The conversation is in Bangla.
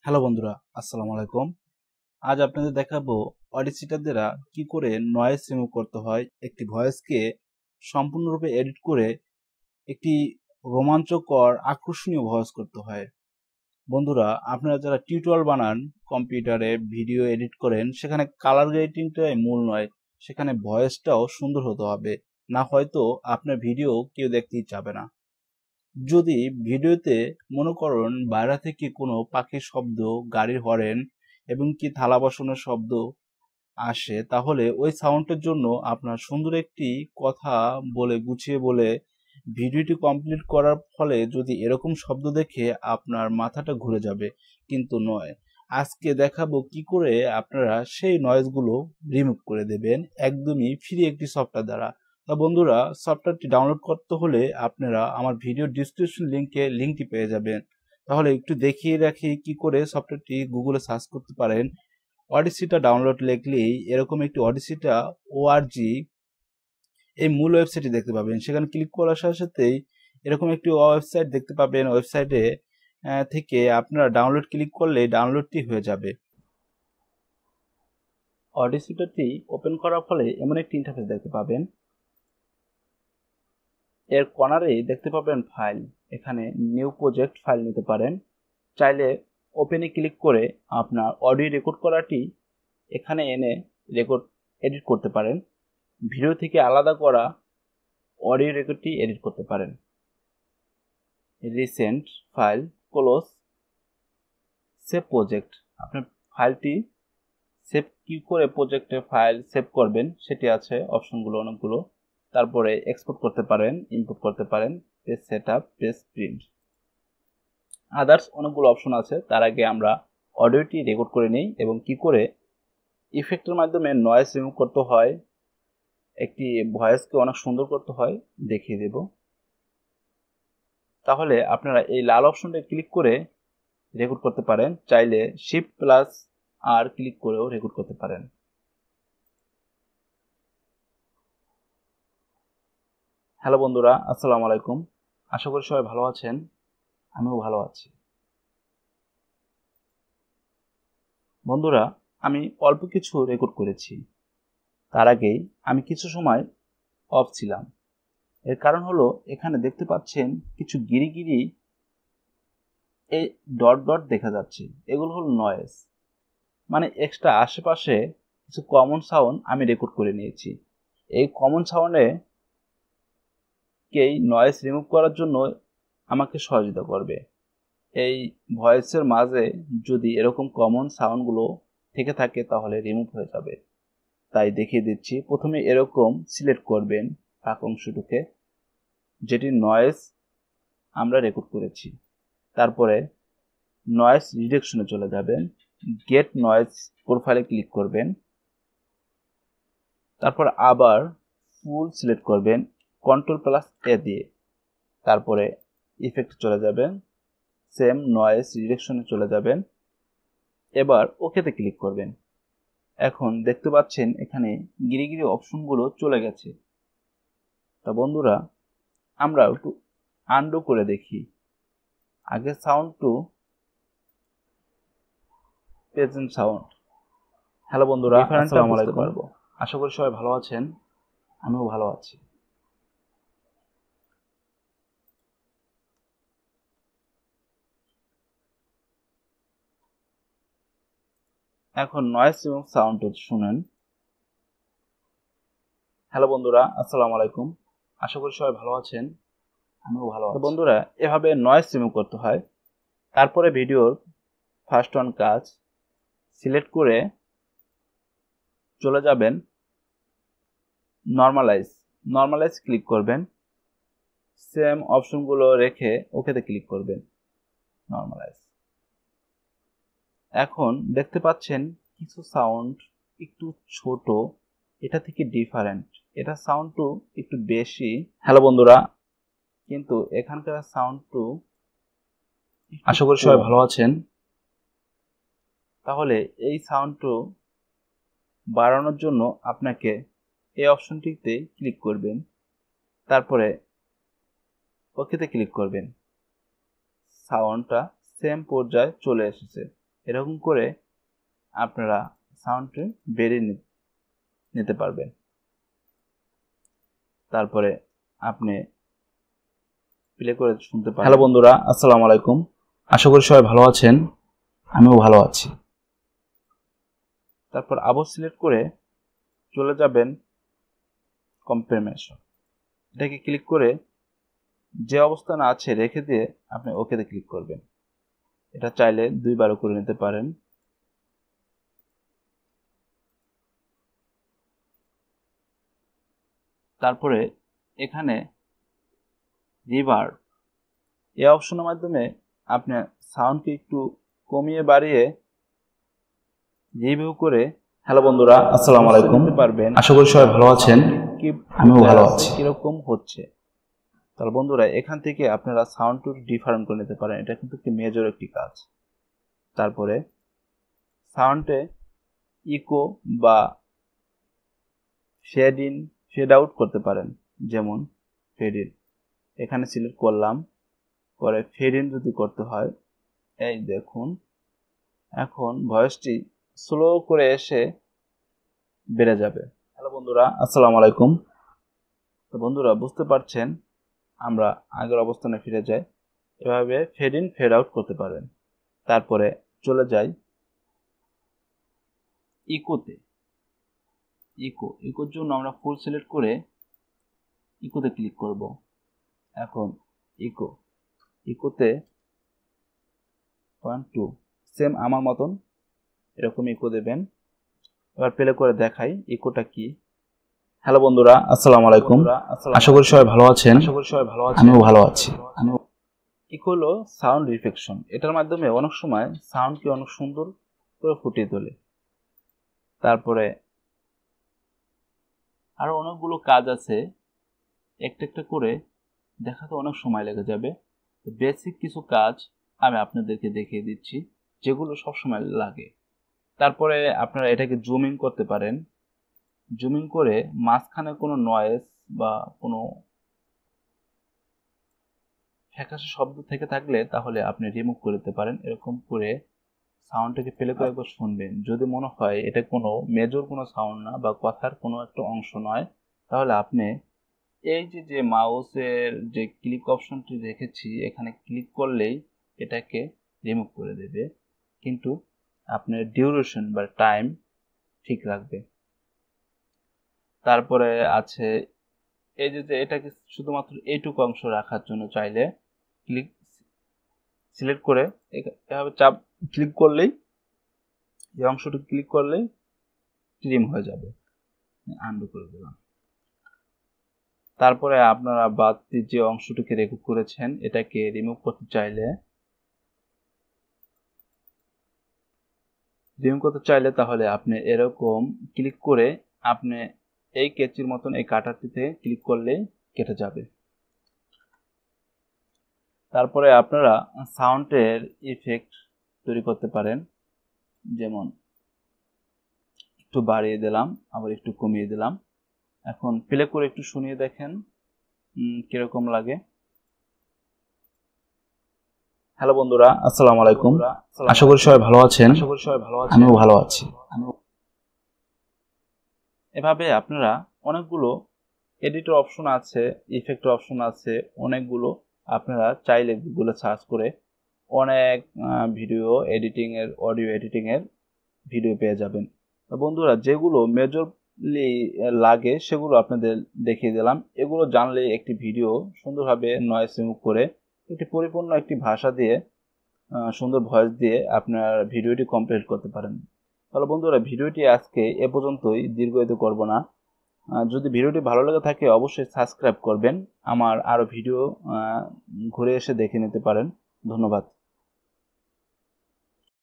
হ্যালো বন্ধুরা, আসসালামু আলাইকুম। আজ আপনাদের দেখাবো অডিসিটার দ্বারা কি করে নয়েজ রিমুভ করতে হয়, একটি ভয়েসকে সম্পূর্ণরূপে এডিট করে একটি রোমাঞ্চকর আকর্ষণীয় ভয়েস করতে হয়। বন্ধুরা, আপনারা যারা টিউটোরিয়াল বানান, কম্পিউটারে ভিডিও এডিট করেন, সেখানে কালার গ্রেডিংটাই মূল নয়, সেখানে ভয়েসটাও সুন্দর হতে হবে, না হয়তো আপনার ভিডিও কেউ দেখতেই চাবে না। যদি ভিডিওতে মনে করুন বাইরে থেকে কোনো পাখির শব্দ, গাড়ির হর্ন এবং কি থালা বাসনের শব্দ আসে, তাহলে ওই সাউন্ডের জন্য আপনার সুন্দর একটি কথা বলে গুছিয়ে বলে ভিডিওটি কমপ্লিট করার ফলে যদি এরকম শব্দ দেখে আপনার মাথাটা ঘুরে যাবে, কিন্তু নয়। আজকে দেখাবো কি করে আপনারা সেই নয়েজগুলো রিমুভ করে দেবেন একদমই ফ্রি একটি সফটওয়্যার দ্বারা। তা বন্ধুরা, সফটওয়্যারটি ডাউনলোড করতে হলে আপনারা আমার ভিডিও ডিসক্রিপশন লিঙ্কটি পেয়ে যাবেন। তাহলে একটু দেখিয়ে রাখি কি করে সফটওয়্যারটি গুগলে সার্চ করতে পারেন। অডিসিটা ডাউনলোড লিখলেই এরকম একটি অডিসিটা ওআরজি এই মূল ওয়েবসাইটটি দেখতে পাবেন। সেখানে ক্লিক করার সাথে সাথেই এরকম একটি ওয়েবসাইট দেখতে পাবেন। ওয়েবসাইটে থেকে আপনারা ডাউনলোড ক্লিক করলে ডাউনলোডটি হয়ে যাবে। অডিসিটাটি ওপেন করার ফলে এমন একটি ইন্টারফেস দেখতে পাবেন। এর কর্নারেই দেখতে পাবেন ফাইল, এখানে নিউ প্রজেক্ট ফাইল নিতে পারেন। চাইলে ওপেনে ক্লিক করে আপনার অডিও রেকর্ড করাটি এখানে এনে রেকর্ড এডিট করতে পারেন। ভিডিও থেকে আলাদা করা অডিও রেকর্ডটি এডিট করতে পারেন। Recent file, close, save project. আপনার ফাইলটি সেভ কি করে প্রজেক্টে ফাইল সেভ করবেন সেটি আছে অপশনগুলো অনেকগুলো। তারপরে এক্সপোর্ট করতে পারেন, ইম্পোর্ট করতে পারেন, page setup, page print, others অনেকগুলো অপশন আছে। তার আগে আমরা অডিওটি রেকর্ড করে নিই এবং কি করে ইফেক্টের মাধ্যমে নয়েজ রিমুভ করতে হয়, একটি ভয়েসকে অনেক সুন্দর করতে হয় দেখিয়ে দেব। তাহলে আপনারা এই লাল অপশনটা ক্লিক করে রেকর্ড করতে পারেন, চাইলে শিফট প্লাস আর ক্লিক করেও রেকর্ড করতে পারেন। হ্যালো বন্ধুরা, আসসালামু আলাইকুম। আশা করি সবাই ভালো আছেন, আমিও ভালো আছি। বন্ধুরা, আমি অল্প কিছু রেকর্ড করেছি। তার আগেই আমি কিছু সময় অফ ছিলাম। এর কারণ হলো এখানে দেখতে পাচ্ছেন কিছু গিরিগিরি এই ডট ডট দেখা যাচ্ছে, এগুলো হলো নয়েজ, মানে এক্সট্রা আশেপাশে কিছু কমন সাউন্ড আমি রেকর্ড করে নিয়েছি। এই কমন সাউন্ডে কেই নয়েজ রিমুভ করার জন্য আমাকে সহযোগিতা করবে। এই ভয়েসের মাঝে যদি এরকম কমন সাউন্ডগুলো থেকে থাকে তাহলে রিমুভ হয়ে যাবে। তাই দেখিয়ে দিচ্ছি। প্রথমে এরকম সিলেক্ট করবেন ফাঁক অংশটুকে যেটি নয়েজ আমরা রেকর্ড করেছি। তারপরে নয়েজ রিডাকশনে চলে যাবেন, গেট নয়েজ প্রোফাইলে ক্লিক করবেন। তারপর আবার ফুল সিলেক্ট করবেন কন্ট্রোল প্লাস এ দিয়ে। তারপরে ইফেক্ট চলে যাবেন, সেম নয়েজ রিডাকশনে চলে যাবেন। এবার ওকেতে ক্লিক করবেন। এখন দেখতে পাচ্ছেন এখানে গিরিগিরি অপশনগুলো চলে গেছে। তা বন্ধুরা, আমরা একটু আনডু করে দেখি। আগে sound to present sound. Hello বন্ধুরা, আসসালামু আলাইকুম। আশা করি সবাই ভালো আছেন, আমিও ভালো আছি। এখন নয়েজ রিমুভ সাউন্ড শুনেন। হ্যালো বন্ধুরা, আসসালামু আলাইকুম। আশা করি সবাই ভালো আছেন, আমিও ভালো আছি। বন্ধুরা, এভাবে নয়েজ রিমুভ করতে হয়। তারপরে ভিডিওর ফার্স্ট ওয়ান কাজ সিলেক্ট করে চলে যাবেন নর্মালাইজ ক্লিক করবেন। সেম অপশনগুলো রেখে ওকেতে ক্লিক করবেন, নর্মালাইজ। এখন দেখতে পাচ্ছেন কিছু সাউন্ড একটু ছোট, এটা থেকে ডিফারেন্ট, এটা সাউন্ডটু একটু বেশি। হ্যালো বন্ধুরা, কিন্তু এখানকার সাউন্ডটু আশা করি সবাই ভালো আছেন। তাহলে এই সাউন্ডটু বাড়ানোর জন্য আপনাকে এই অপশনটিতে ক্লিক করবেন, তারপরে ওকেতে ক্লিক করবেন। সাউন্ডটা সেম পর্যায়ে চলে এসেছে। এরকম করে আপনারা সাউন্ডটি বেরিয়ে নিতে পারবেন। তারপরে আপনি প্লে করে শুনতে পারেন। হ্যালো বন্ধুরা, আসসালামু আলাইকুম। আশা করি সবাই ভালো আছেন, আমিও ভালো আছি। তারপর আবার সিলেক্ট করে চলে যাবেন কম্প্রেশন, এটাকে ক্লিক করে যে অবস্থানে আছে রেখে দিয়ে আপনি ওকেতে ক্লিক করবেন। এটা চাইলে দুইবারও করে নিতে পারেন। তারপরে এখানে রিভার্ব এই অপশনের মাধ্যমে আপনি সাউন্ডকে একটু কমিয়ে বাড়িয়ে রিভিউ করে হ্যালো বন্ধুরা, আসসালামু আলাইকুম পারবেন। আশা করি সবাই ভালো আছেন, আমিও ভালো আছি। কিরকম হচ্ছে তাহলে বন্ধুরা এখান থেকে আপনারা সাউন্ডটু ডিফারেন্ট করে নিতে পারেন। এটা কিন্তু একটি মেজর একটি কাজ। তারপরে সাউন্ডে ইকো বা ফেড ইন ফেড আউট করতে পারেন। যেমন ফেড ইন এখানে সিলেক্ট করলাম, পরে ফেড ইন যদি করতে হয় এই দেখুন এখন ভয়েসটি স্লো করে এসে বেড়ে যাবে। হ্যালো বন্ধুরা, আসসালামু আলাইকুম। তো বন্ধুরা বুঝতে পারছেন আমরা আগের অবস্থানে ফিরে যাই। এভাবে ফেড ইন ফেড আউট করতে পারেন। তারপরে চলে যাই ইকোতে। ইকোর জন্য আমরা ফুল সিলেক্ট করে ইকোতে ক্লিক করব। এখন ইকোতে 1 2 সেম আমার মতন এরকম ইকো দেবেন। এবার প্লে করে দেখাই ইকোটা কি। হ্যালো বন্ধুরা, আসসালামু আলাইকুম। আশা করি সবাই ভালো আছেন, আমিও ভালো আছি। ইকো হলো সাউন্ড রিফ্লেকশন। এটার মাধ্যমে অনেক সময় সাউন্ডকে অনেক সুন্দর করে ফুটিয়ে তোলে। তারপরে আরো অনেকগুলো কাজ আছে, একটা একটা করে দেখাতে অনেক সময় লেগে যাবে। তো বেসিক কিছু কাজ আমি আপনাদেরকে দেখিয়ে দিচ্ছি যেগুলো সব সময় লাগে। তারপরে আপনারা এটাকে জুমিং করতে পারেন। জুমিং করে মাঝখানে কোনো নয়েজ বা কোনো ফ্যাকাশে শব্দ থেকে থাকলে তাহলে আপনি রিমুভ করে দিতে পারেন। এরকম করে সাউন্ডটাকে প্লে করে একবার শুনবেন। যদি মনে হয় এটা কোনো মেজর কোনো সাউন্ড না বা কথার কোনো একটা অংশ নয়, তাহলে আপনি এই যে মাউসের যে ক্লিক অপশনটি রেখেছি এখানে ক্লিক করলেই এটাকে রিমুভ করে দেবে, কিন্তু আপনার ডিউরেশন বা টাইম ঠিক রাখবে। তারপরে আছে এই যে এটাকে শুধুমাত্র এইটুকু অংশ রাখার জন্য চাইলে ক্লিক সিলেক্ট করে এভাবে চাপ ক্লিক করলেই এই অংশটি ক্লিক করলেই ট্রিম হয়ে যাবে। আনডু করে দিলাম। তারপরে আপনারা বাড়তি যে অংশটিকে রেকর্ড করেছেন এটাকে রিমুভ করতে চাইলে তাহলে আপনি এরকম ক্লিক করে আপনি এই কেচির মতন এই কাটারটিতে ক্লিক করলে কেটে যাবে। তারপরে আপনারা সাউন্ডের ইফেক্ট তৈরি করতে পারেন। যেমন একটু বাড়িয়ে দিলাম, আবার একটু কমিয়ে দিলাম। এখন প্লে করে একটু শুনিয়ে দেখেন কিরকম লাগে। হ্যালো বন্ধুরা, আসসালামু আলাইকুম। আশা করি সবাই ভালো আছেন, আমিও ভালো আছি। এভাবে আপনারা অনেকগুলো এডিটর অপশন আছে, ইফেক্ট অপশন আছে অনেকগুলো। আপনারা চাইলে গুগলে সার্চ করে অনেক ভিডিও এডিটিং এর অডিও এডিটিং এর ভিডিও পেয়ে যাবেন। বন্ধুরা যেগুলো মেজরলি লাগে সেগুলো আপনাদের দেখিয়ে দিলাম। এগুলো জানলে একটি ভিডিও সুন্দরভাবে নয়েজ রিমুভ করে একটি পরিপূর্ণ একটি ভাষা দিয়ে সুন্দর ভয়েস দিয়ে আপনার ভিডিওটি কমপ্লিট করতে পারেন। তাহলে বন্ধুরা ভিডিওটি আজকে এ পর্যন্তই, দীর্ঘায়িত করব না। যদি ভিডিওটি ভালো লেগে থাকে অবশ্যই সাবস্ক্রাইব করবেন। আমার আরও ভিডিও ঘুরে এসে দেখে নিতে পারেন। ধন্যবাদ।